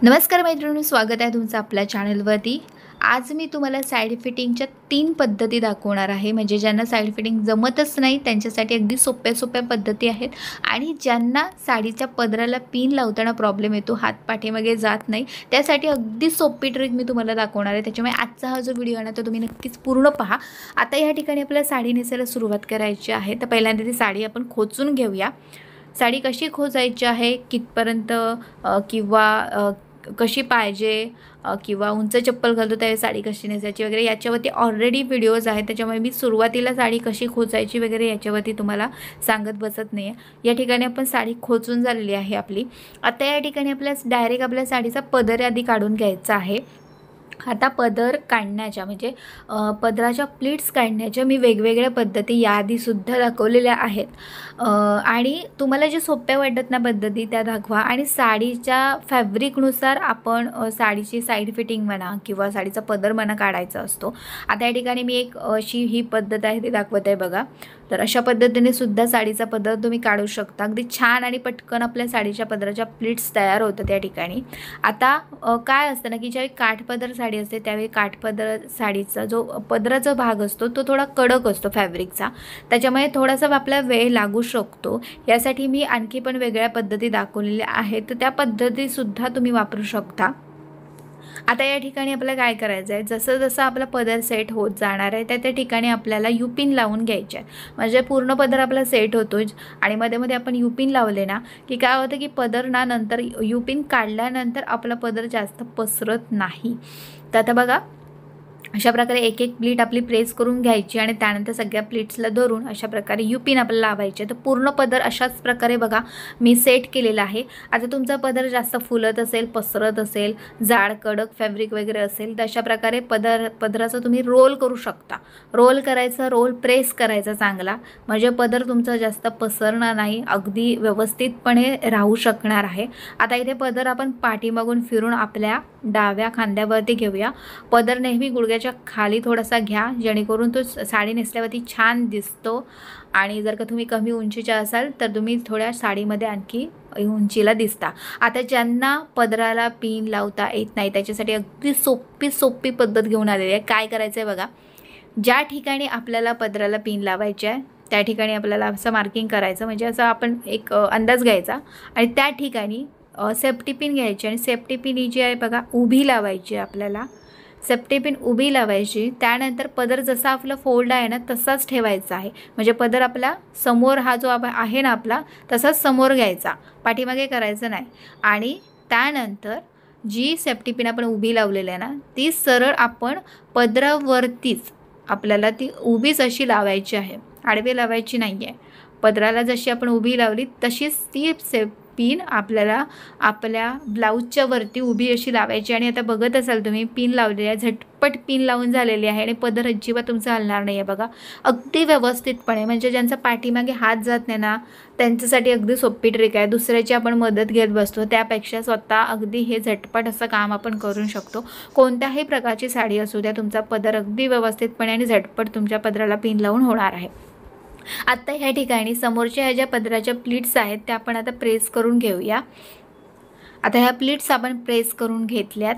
नमस्कार मैत्रिणींनो, स्वागत आहे तुमचं आपल्या चॅनलवरती। आज मी तुम्हाला साइड फिटिंगच्या 3 पद्धती दाखवणार आहे। म्हणजे ज्यांना साइड फिटिंग जमतच नाही त्यांच्यासाठी अगदी सोप्या पद्धती आहेत आणि ज्यांना साडीच्या पदराला पिन लावताना प्रॉब्लेम येतो, हात पाठीमागे जात नाही, त्यासाठी अगदी सोपी ट्रिक मी तुम्हाला दाखवणार आहे। त्याच्यामुळे आजचा हा जो व्हिडिओ आहे ना तो तुम्ही नक्कीच पूर्ण पहा। आता या ठिकाणी आपल्याला साडी नेसायला सुरुवात करायची आहे। तर पहिल्यांदा ती साडी आपण खोचून घेऊया। साडी कशी खोचायची आहे, कितपर्यंत किंवा कशी पाहिजे किंवा उंच चप्पल घालतो त्यावेळी साडी कशी नेसायची वगैरे याच्यावरती ऑलरेडी व्हिडिओज आहेत। त्याच्यामुळे मी सुरुवातीला साडी कशी खोचायची वगैरे याच्यावरती तुम्हाला सांगत बसत नाही आहे। या ठिकाणी आपण साडी खोचून झालेली आहे आपली। आता या ठिकाणी आपल्याला डायरेक्ट आपल्या साडीचा पदर आधी काढून घ्यायचा आहे। आता पदर काढण्याच्या म्हणजे पदराच्या प्लीट्स काढण्याच्या मी वेगवेगळ्या पद्धती याआधीसुद्धा दाखवलेल्या आहेत आणि तुम्हाला जे सोप्या वाटत ना पद्धती त्या दाखवा। आणि साडीच्या फॅब्रिकनुसार आपण साडीची साईड फिटिंग म्हणा किंवा साडीचा पदर म्हणा काढायचा असतो। आता या ठिकाणी मी एक अशी ही पद्धत आहे ती दाखवत आहे बघा। तर अशा पद्धतीने सुद्धा साडीचा पदर तुम्ही काढू शकता। अगदी छान आणि पटकन आपल्या साडीच्या पदराच्या प्लीट्स तयार होतात त्या ठिकाणी। आता काय असतं ना की ज्यावेळी काठपदर साडी असते त्यावेळी काठपदर साडीचा जो पदराचा भाग असतो तो थोडा कडक असतो फॅब्रिकचा, त्याच्यामुळे थोडासा आपल्याला वेळ लागू शकतो। यासाठी मी आणखी पण वेगळ्या पद्धती दाखवलेल्या आहेत, तर त्या पद्धतीसुद्धा तुम्ही वापरू शकता। आता या ठिकाणी आपल्याला काय करायचं आहे, जसं जसं आपला पदर सेट होत जाणार आहे त्या ठिकाणी आपल्याला युपिन लावून घ्यायचे आहे। म्हणजे पूर्ण पदर आपला सेट होतो आणि मध्ये मध्ये आपण युपिन लावले ना की काय होतं की पदर ना नंतर युपिन काढल्यानंतर आपला पदर जास्त पसरत नाही। तर आता बघा अशा प्रकारे एक एक प्लीट आपली प्रेस करून घ्यायची आणि त्यानंतर सगळ्या प्लीट्सला धरून अशा प्रकारे युपिन आपल्याला लावायचे। तर पूर्ण पदर अशाच प्रकारे बघा मी सेट केलेला आहे। आता तुमचा पदर जास्त फुलत असेल, पसरत असेल, जाड कडक फॅब्रिक वगैरे असेल तर अशा प्रकारे पदराचा तुम्ही रोल करू शकता। रोल करायचा, रोल प्रेस करायचा चांगला, म्हणजे पदर तुमचा जास्त पसरणार नाही, अगदी व्यवस्थितपणे राहू शकणार आहे। आता इथे पदर आपण पाठीमागून फिरून आपल्या डाव्या खांद्यावरती घेऊया। पदर नेहमी गुडघ्याच्या खाली थोडासा घ्या जेणेकरून तो साडी नेसल्यावरती छान दिसतो। आणि जर का तुम्ही कमी उंचीच्या असाल तर तुम्ही थोड्या साडीमध्ये आणखी उंचीला दिसता। आता ज्यांना पदराला पिन लावता येत नाही त्याच्यासाठी अगदी सोपी पद्धत घेऊन आलेली आहे। काय करायचं आहे बघा, ज्या ठिकाणी आपल्याला पदराला पिन लावायचे आहे त्या ठिकाणी आपल्याला असं मार्किंग करायचं, म्हणजे असं आपण एक अंदाज घ्यायचा आणि त्या ठिकाणी सेफ्टी पिन घ्यायची आणि सेफ्टी पिन ही जी आहे बघा उभी लावायची आहे। आपल्याला सेफ्टी पिन उभी लावायची, त्यानंतर पदर जसा आपला फोल्ड आहे ना तसाच ठेवायचा आहे। म्हणजे पदर आपला समोर हा जो आहे ना आपला तसाच समोर घ्यायचा, पाठीमागे करायचं नाही। आणि त्यानंतर जी सेफ्टी पिन आपण उभी लावलेली आहे ना ती सरळ आपण पदरावरतीच आपल्याला ती उभीच अशी लावायची आहे, आडवी लावायची नाही आहे। पदराला जशी आपण उभी लावली तशीच ती पिन आपल्याला आपल्या ब्लाऊजच्या वरती उभी अशी लावायची। आणि आता बघत असाल तुम्ही पिन लावलेली आहे, झटपट पिन लावून झालेली आहे आणि पदर अजिबात तुमचा हलणार नाही आहे बघा, अगदी व्यवस्थितपणे। म्हणजे ज्यांचा पाठीमागे हात जात नाही ना त्यांच्यासाठी अगदी सोपी ट्रिक आहे। दुसऱ्याची आपण मदत घेत बसतो त्यापेक्षा स्वतः अगदी हे झटपट असं काम आपण करू शकतो। कोणत्याही प्रकारची साडी असू द्या, तुमचा पदर अगदी व्यवस्थितपणे आणि झटपट तुमच्या पदराला पिन लावून होणार आहे। आता ह्या ठिकाणी समोरच्या ह्या ज्या पदराच्या प्लीट्स आहेत त्या आपण आता प्रेस करून घेऊया। आता ह्या प्लीट्स आपण प्रेस करून घेतल्यात,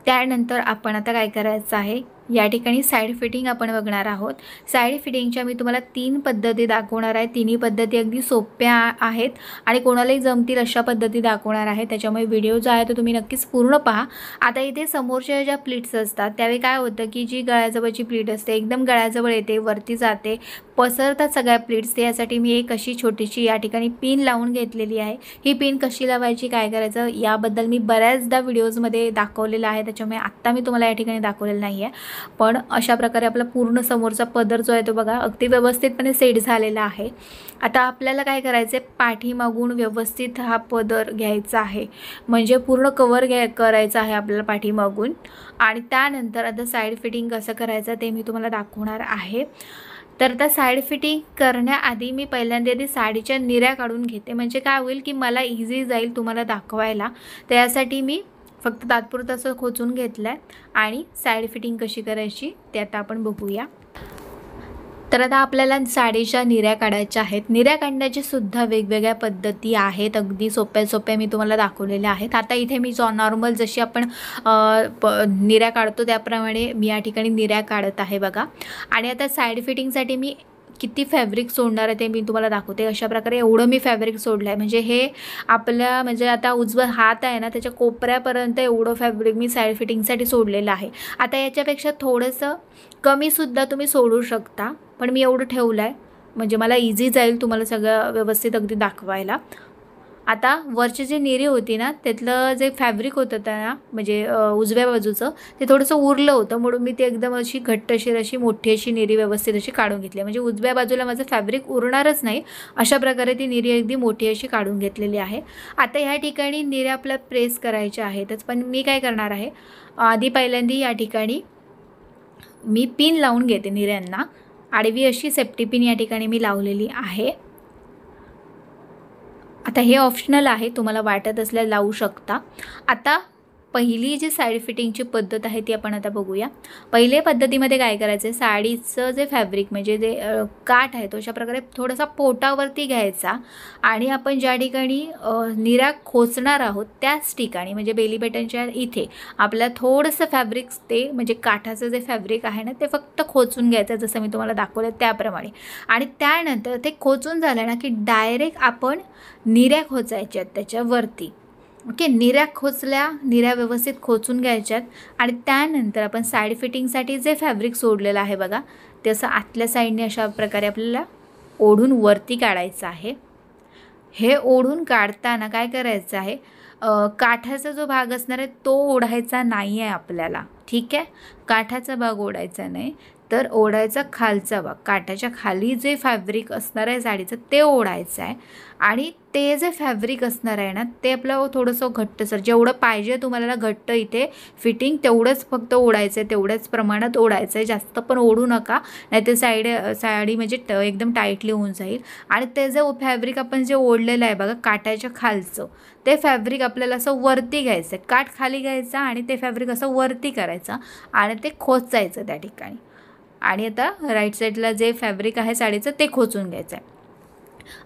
त्यानंतर आपण आता काय करायचं आहे, या ठिकाणी साइड फिटिंग आपण बघणार आहोत। साइड फिटिंगच्या मी तुम्हाला 3 पद्धती दाखवणार आहे। तिन्ही पद्धती अगदी सोप्या आहेत आणि कोणालाही जमतील अशा पद्धती दाखवणार आहे, त्याच्यामुळे व्हिडिओ जो आहे तो तुम्ही नक्कीच पूर्ण पहा। आता इथे समोरच्या ज्या प्लीट्स असतात त्यावेळी काय होतं की जी गळ्याजवळची प्लीट असते एकदम गळ्याजवळ येते, वरती जाते, पसरतात सगळ्या प्लीट्स। यासाठी मी एक अशी छोटीशी या ठिकाणी पिन लावून घेतलेली आहे। ही पिन कशी लावायची, काय करायचं याबद्दल मी बऱ्याचदा व्हिडिओजमध्ये दाखवलेलं आहे, त्याच्यामुळे आत्ता मी तुम्हाला या ठिकाणी दाखवलेलं नाही आहे। पण अशा प्रकारे आपला पूर्ण समोरचा पदर जो आहे तो बघा अगदी व्यवस्थितपणे सेट झालेला आहे। आता आपल्याला काय करायचं आहे, पाठीमागून व्यवस्थित हा पदर घ्यायचा आहे, म्हणजे पूर्ण कवर करायचं आहे आपल्याला पाठीमागून। आणि त्यानंतर आता साइड फिटिंग कसं करायचं ते मी तुम्हाला दाखवणार आहे। तर आता साइड फिटिंग करण्याआधी मी पहिल्यांदा आधी साडीच्या निऱ्या काढून घेते, म्हणजे काय होईल की मला इझी जाईल तुम्हाला दाखवायला। त्यासाठी मी फक्त तात्पुरतं असं खोचून घेतलं आहे आणि साइड फिटिंग कशी करायची ते आता आपण बघूया। तर आता आपल्याला साडीच्या निऱ्या काढायच्या आहेत. निऱ्या काढण्याची सुद्धा वेगवेगळ्या पद्धती आहेत, अगदी सोप्या सोप्या मी तुम्हाला दाखवलेल्या आहेत. आता इथे मी नॉर्मल जशी आपण निऱ्या काढतो त्याप्रमाणे मी या ठिकाणी निऱ्या काढत आहे बघा. आणि आता साईड फिटिंगसाठी मी किती फॅब्रिक सोडणार आहे ते मी तुम्हाला दाखवते. अशा प्रकारे एवढं मी फॅब्रिक सोडलं आहे, म्हणजे हे आपल्या म्हणजे आता उजवा हात आहे ना त्याच्या कोपऱ्यापर्यंत एवढं फॅब्रिक मी साईड फिटिंगसाठी सोडलेलं आहे. आता याच्यापेक्षा थोडंसं कमीसुद्धा तुम्ही सोडू शकता, पण मी एवढं ठेवलं आहे म्हणजे मला इझी जाईल तुम्हाला सगळं व्यवस्थित अगदी दाखवायला. आता वरची जी निरी होती ना त्यातलं जे फॅब्रिक होतं ना म्हणजे उजव्या बाजूचं ते थोडंसं उरलं होतं, म्हणून मी ते एकदम अशी घट्टशीर अशी मोठी अशी निरी व्यवस्थित अशी काढून घेतली. म्हणजे उजव्या बाजूला माझं फॅब्रिक उरणारच नाही अशा प्रकारे ती निरी अगदी मोठी अशी काढून घेतलेली आहे. आता ह्या ठिकाणी निऱ्या आपल्या प्रेस करायच्या आहेतच, पण मी काय करणार आहे आधी पहिल्यांदा या ठिकाणी मी पिन लावून घेते निऱ्यांना. आडवी अशी सेफ्टी पिन या ठिकाणी मी लावलेली आहे. आता हे ऑप्शनल आहे, तुम्हाला वाटत असल्यास लावू शकता. आता पहिली जी साईड फिटिंगची पद्धत आहे ती आपण आता बघूया. पहिल्या पद्धतीमध्ये काय करायचं आहे, साडीचं जे फॅब्रिक म्हणजे जे काठ आहे तो अशा प्रकारे थोडासा पोटावरती घ्यायचा आणि आपण ज्या ठिकाणी निऱ्या खोचणार आहोत त्याच ठिकाणी म्हणजे बेली बटनच्या इथे आपल्याला थोडंसं फॅब्रिक ते म्हणजे काठाचं जे फॅब्रिक आहे ना ते फक्त खोचून घ्यायचं जसं मी तुम्हाला दाखवलं त्याप्रमाणे. आणि त्यानंतर ते खोचून झालं ना की डायरेक्ट आपण निऱ्या खोचायच्यात त्याच्यावरती. ओके, निऱ्या खोचल्या, निऱ्या व्यवस्थित खोचून घ्यायच्यात आणि त्यानंतर आपण साईड फिटिंगसाठी जे फॅब्रिक सोडलेलं आहे बघा ते असं आतल्या साईडने अशा प्रकारे आपल्याला ओढून वरती काढायचं आहे. हे ओढून काढताना काय करायचं आहे, काठाचा जो भाग असणार आहे तो ओढायचा नाही आहे आपल्याला. ठीक आहे, काठाचा भाग ओढायचा नाही तर ओढायचा खालचा भाग, काठाच्या खाली जे फॅब्रिक असणार आहे साडीचं ते ओढायचं आहे. आणि ते जे फॅब्रिक असणार आहे ना ते आपलं थोडंसं घट्टसर जेवढं पाहिजे तुम्हाला घट्ट इथे फिटिंग तेवढंच फक्त ओढायचं आहे, तेवढ्याच प्रमाणात ओढायचं आहे, जास्त पण ओढू नका नाही ते साडी म्हणजे एकदम टाईटली होऊन जाईल. आणि ते जे फॅब्रिक आपण जे ओढलेलं आहे बघा काठाच्या खालचं ते फॅब्रिक आपल्याला असं वरती घ्यायचं आहे, काठ खाली घ्यायचा आणि ते फॅब्रिक असं वरती करायचं आणि ते खोचायचं त्या ठिकाणी. आणि आता राईट साईडला जे फॅब्रिक आहे साडीचं ते खोचून घ्यायचं आहे.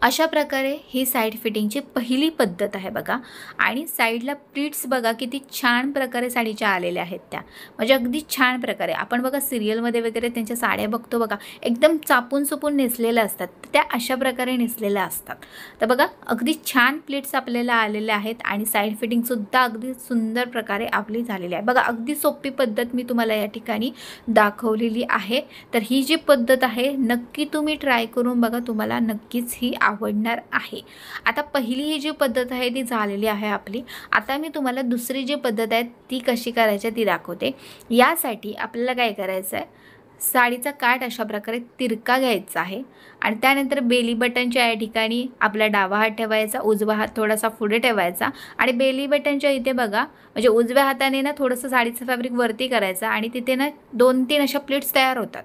अशा प्रकारे ही साईड फिटिंगची पहिली पद्धत आहे बघा. आणि साईडला प्लीट्स बघा किती छान प्रकारे साडीच्या आलेल्या आहेत त्या, म्हणजे अगदी छान प्रकारे आपण बघा सिरियलमध्ये वगैरे त्यांच्या साड्या बघतो बघा एकदम चापून चुपून नेसलेल्या असतात, त्या अशा प्रकारे नेसलेल्या असतात. तर बघा अगदी छान प्लीट्स आपल्याला आलेल्या आहेत आणि साईड फिटिंगसुद्धा अगदी सुंदर प्रकारे आपली झालेली आहे बघा. अगदी सोपी पद्धत मी तुम्हाला या ठिकाणी दाखवलेली आहे. तर ही जी पद्धत आहे नक्की तुम्ही ट्राय करून बघा, तुम्हाला नक्कीच ही आवडणार आहे. आता पहिली ही जी पद्धत आहे ती झालेली आहे आपली. आता मी तुम्हाला दुसरी जी पद्धत आहे ती कशी करायची ती दाखवते. यासाठी आपल्याला काय करायचं आहे, साडीचा काठ अशा प्रकारे तिरका घ्यायचा आहे आणि त्यानंतर बेली बटनच्या या ठिकाणी आपला डावा हात ठेवायचा, उजवा हात थोडासा पुढे ठेवायचा आणि बेली बटनच्या इथे बघा म्हणजे उजव्या हाताने ना थोडंसं साडीचं फॅब्रिक वरती करायचं आणि तिथे ना 2-3 अशा प्लेट्स तयार होतात.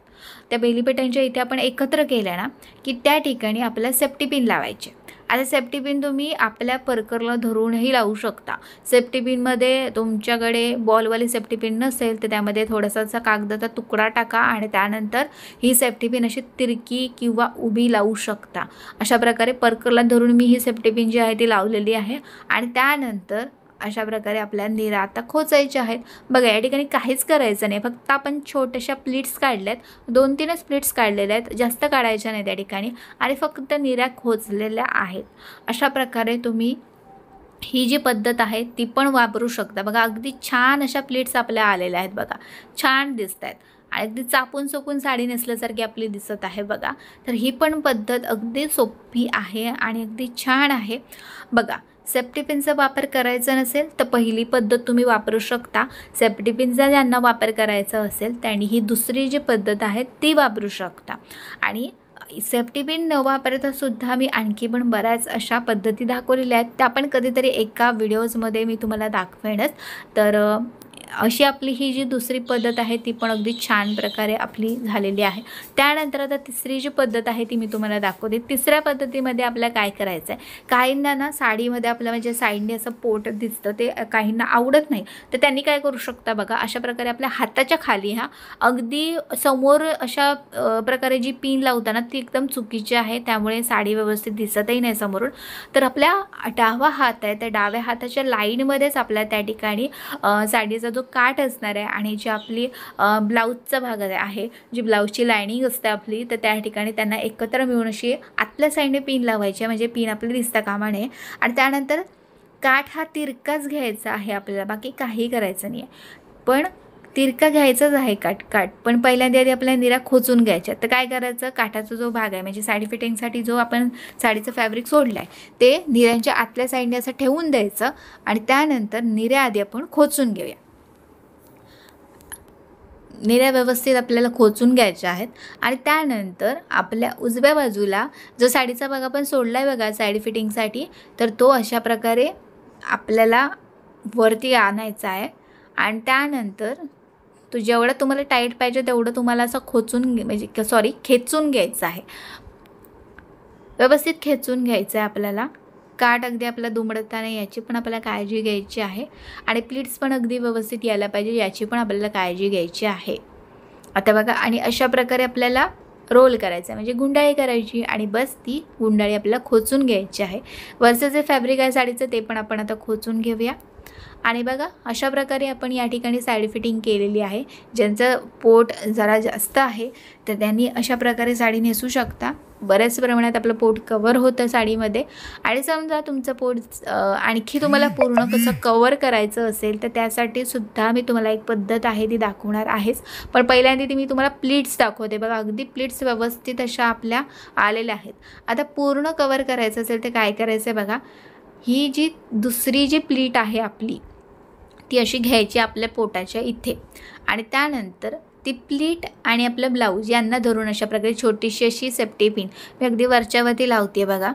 त्या बेली बटनच्या इथे आपण एकत्र केल्या ना की त्या ठिकाणी आपल्याला सेफ्टी पिन लावायचे. आता सेफ्टी पिन तुम्ही आपल्या परकरला धरूनही लावू शकता. सेफ्टी पिनमध्ये तुमच्याकडे बॉलवाली सेफ्टी पिन नसेल तर त्यामध्ये थोडासा कागदाचा तुकडा टाका आणि त्यानंतर ही सेफ्टी पिन अशी तिरकी किंवा उभी लावू शकता. अशा प्रकारे परकरला धरून मी ही सेफ्टी पिन जी आहे ती लावलेली आहे आणि त्यानंतर अशा प्रकारे आपल्या निऱ्या आता खोचायच्या आहेत बघा. या ठिकाणी काहीच करायचं नाही, फक्त आपण छोट्याशा प्लीट्स काढल्यात, 2-3च प्लीट्स काढलेल्या आहेत, जास्त काढायच्या नाही त्या ठिकाणी आणि फक्त निऱ्या खोचलेल्या आहेत. अशा प्रकारे तुम्ही ही जी पद्धत आहे ती पण वापरू शकता बघा. अगदी छान अशा प्लीट्स आपल्या आलेल्या आहेत बघा, छान दिसत आहेत आणि अगदी चापून चुपून साडी नेसल्यासारखी आपली दिसत आहे बघा. तर ही पण पद्धत अगदी सोपी आहे आणि अगदी छान आहे बघा. सेफ्टी पिनचा वापर करायचा नसेल तर पहिली पद्धत तुम्ही वापरू शकता. सेफ्टी पिनचा ज्यांना वापर करायचा असेल त्यांनी ही दुसरी जी पद्धत आहे ती वापरू शकता. आणि सेफ्टी पिन न वापरता सुद्धा मी आणखी पण बऱ्याच अशा पद्धती दाखवलेल्या आहेत, त्या पण कधीतरी एका व्हिडिओजमध्ये मी तुम्हाला दाखवेनच. तर अशी आपली ही जी दुसरी पद्धत आहे ती पण अगदी छान प्रकारे आपली झालेली आहे। त्यानंतर आता तिसरी जी पद्धत आहे ती मी तुम्हाला दाखवते। तिसऱ्या पद्धतीमध्ये आपल्याला काय करायचं आहे, काहींना ना साडीमध्ये आपलं म्हणजे साईडने असं पोट दिसतं, ते काहींना आवडत नाही, तर त्यांनी काय करू शकता बघा, अशा प्रकारे आपल्या हाताच्या खाली अगदी समोर अशा प्रकारे जी पिन लावताना ती एकदम चुकीची आहे, त्यामुळे साडी व्यवस्थित दिसतही नाही समोरून। तर आपल्या डावा हात आहे त्या डाव्या हाताच्या लाईनमध्येच आपल्या त्या ठिकाणी साडीचा जो काठ असणार आहे आणि जी आपली ब्लाऊजचा भाग आहे, जी ब्लाऊजची लायनिंग असते आपली, तर त्या ठिकाणी त्यांना एकत्र मिळून अशी आतल्या साईडने पिन लावायची आहे, म्हणजे पिन आपली दिसता कामा नये। आणि त्यानंतर काठ हा तिरकाच घ्यायचा आहे आपल्याला, बाकी काही करायचं नाही आहे, पण तिरका घ्यायचाच आहे काठ पण पहिल्यांदा आधी आपल्याला निरा खोचून घ्यायच्या। तर काय करायचं, काठाचा जो भाग आहे म्हणजे साडी फिटिंगसाठी जो आपण साडीचं फॅब्रिक सोडलं आहे ते निऱ्यांच्या आतल्या साईडने असं ठेवून द्यायचं आणि त्यानंतर निऱ्या आधी आपण खोचून घेऊया। निऱ्या व्यवस्थित आपल्याला खोचून घ्यायच्या आहेत आणि त्यानंतर आपल्या उजव्या बाजूला जो साडीचा भाग आपण सोडला आहे बघा साडी फिटिंगसाठी, तर तो अशा प्रकारे आपल्याला वरती आणायचा आहे आणि त्यानंतर तो जेवढा तुम्हाला टाईट पाहिजे तेवढं तुम्हाला असं खेचून घ्यायचं आहे, व्यवस्थित खेचून घ्यायचं आहे आपल्याला। काठ अगदी आपला दुमडता नाही याची पण आपल्याला काळजी घ्यायची आहे आणि प्लीट्स पण अगदी व्यवस्थित यायला पाहिजे याची पण आपल्याला काळजी घ्यायची आहे। आता बघा, आणि अशा प्रकारे आपल्याला रोल करायचं आहे, म्हणजे गुंडाळी करायची आणि बस ती गुंडाळी आपल्याला खोचून घ्यायची आहे। वरचं जे फॅब्रिक आहे साडीचं ते पण आपण आता खोचून घेऊया आणि बघा अशा प्रकारे आपण या ठिकाणी साडी फिटिंग केलेली आहे। ज्यांचं पोट जरा जास्त आहे तर त्यांनी अशा प्रकारे साडी नेसू शकता, बऱ्याच प्रमाणात आपलं पोट कवर होतं साडीमध्ये। आणि समजा तुमचं पोट आणखी तुम्हाला पूर्ण कसं कवर करायचं असेल तर त्यासाठी सुद्धा मी तुम्हाला एक पद्धत आहे ती दाखवणार आहेच, पण पहिल्यांदा ती मी तुम्हाला प्लीट्स दाखवते। बघा अगदी प्लीट्स व्यवस्थित अशा आपल्या आलेल्या आहेत। आता पूर्ण कवर करायचं असेल तर काय करायचं आहे बघा, ही जी दुसरी जी प्लीट आहे आपली ती अशी घ्यायची आपल्या पोटाच्या इथे आणि त्यानंतर ती प्लीट आणि आपलं ब्लाऊज यांना धरून अशा प्रकारे छोटीशी अशी सेफ्टी पिन मी अगदी वरच्यावरती लावते बघा।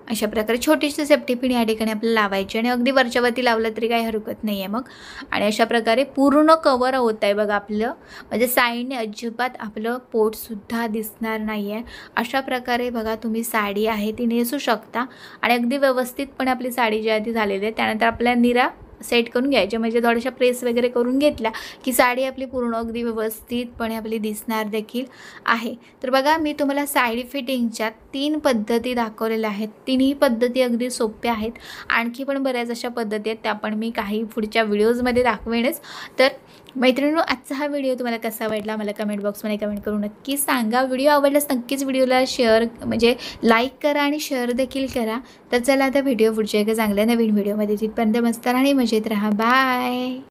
अशा प्रकारे छोटीशी सेफ्टी पिन या ठिकाणी आपल्याला लावायची आणि अगदी वरच्यावरती लावलं तरी काही हरकत नाही आहे मग। आणि अशा प्रकारे पूर्ण कवर होत आहे बघा आपलं, म्हणजे साईडने अजिबात आपलं पोटसुद्धा दिसणार नाही आहे। अशा प्रकारे बघा तुम्ही साडी आहे ती नेसू शकता आणि अगदी व्यवस्थितपणे आपली साडी जी आहे ती झालेली आहे। त्यानंतर आपल्या निरा सेट करून घ्यायचे, म्हणजे थोड्याशा प्रेस वगैरे करून घेतल्या की साडी आपली पूर्ण अगदी व्यवस्थितपणे आपली दिसणार देखील आहे। तर बघा मी तुम्हाला साडी फिटिंगच्या 3 पद्धती दाखवलेल्या आहेत, तिन्ही पद्धती अगदी सोप्या आहेत। आणखी पण बऱ्याच अशा पद्धती आहेत, त्या पण मी काही पुढच्या व्हिडिओजमध्ये दाखवेनच। तर मैत्रिणींनो, आजचा हा व्हिडिओ तुम्हाला कसा वाटला मला कमेंट बॉक्समध्ये कमेंट करून नक्की सांगा। व्हिडिओ आवडल्यास नक्कीच व्हिडिओला शेअर म्हणजे लाईक करा आणि शेअर देखील करा। तर चला आता व्हिडिओ पुढच्या एका चांगल्या नवीन व्हिडिओमध्ये, तिथपर्यंत मस्त आणि मजेत राहा, बाय।